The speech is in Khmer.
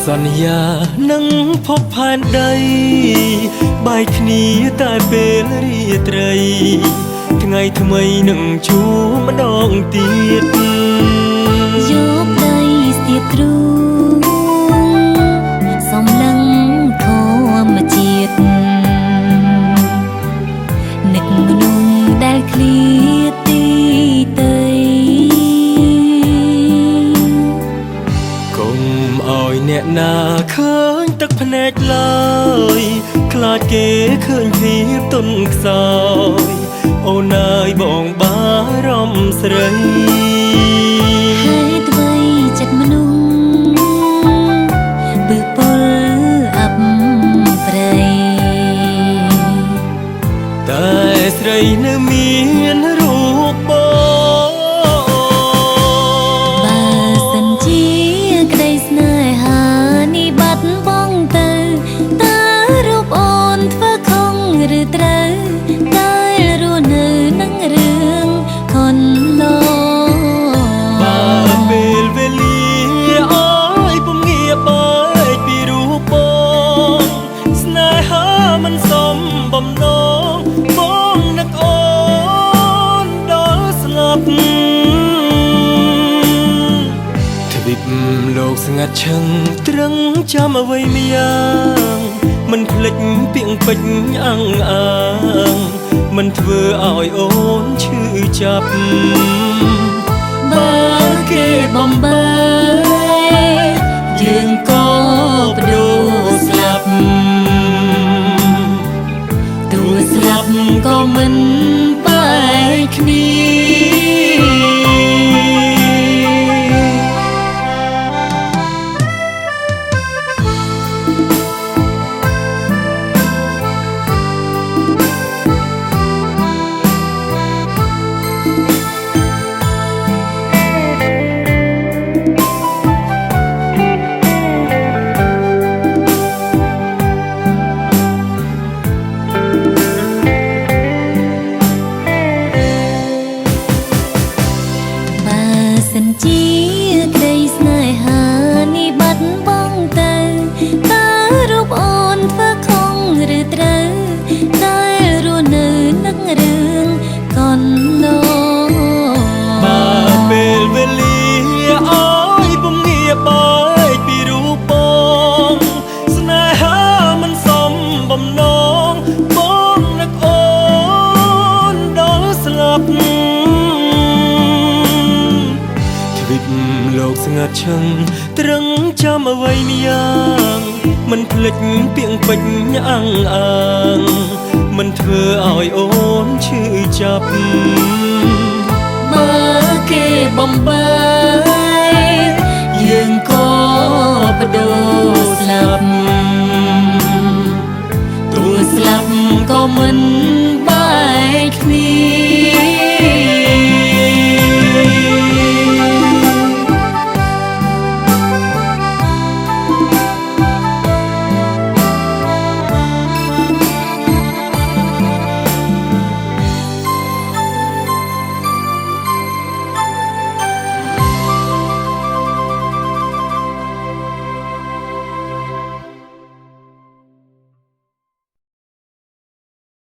សន្យានឹងភពផែនដីបាយគ្នាតែពេលរាត្រីថ្ងៃថ្មីនឹងជួបម្ដងទៀតយកដីស្ទាបទ្រូងសំឡឹងធម្មជាតិនឹកមនុស្សដែលឃ្លាតទីតីកុំឲ្យអ្នកណាឃើញទឹកភ្នែកឡើយខ្លាចគេឃើញភាពទន់ខ្សោយអូនអើយបងបារម្ភស្រីហើយអ្វីចិត្តមនុស្សពឹសពលអបព្រៃតែស្រីនៅមានរូបបងបើសិនជាក្តីស្នេហានេះបាត់បង់ទៅតើរូបអូនធ្វើខុសឬត្រូវតែរស់នៅនឹងរឿងខុនឡោបើពេលវេលាអើយពុំងាបើកពីរូបបងស្នេហាមិនសមបំណងបងនឹកអូនដល់ស្លាប់ទ្វីបលោកស្ងាត់ឈឹងត្រឹងចាំអ្វីម្យ៉ាងមិនភ្លេចពាក្យពេចន៍អង្អាងមិនធ្វើឲ្យអូនឈឺចាប់បើគេបំបីយើងក៏បដូរស្លាប់ទោះស្លាប់ក៏មិនបែកគ្នាសិនជាក្តីស្នេហានេះបាត់បង់ទៅតើរូបអូនធ្វើខុសឬត្រូវតែរស់នៅនឹងរឿងកូនឡូបើពេលវេលាអើយពុំងាបើកពីរូបបងស្នេហាមិនសមបំណងបងនឹកអូនដល់ស្លាប់លោកស្ងាត់ឈឹងត្រឹងចាំអ្វីម្យ៉ាងមិនភ្លេចពាក្យពេចន៍អង្អាងមិនធ្វើឲ្យអូនឈឺចាប់បើគេបំបីយើងក៏បដូរស្លាប់ទោះស្លាប់ក៏មិន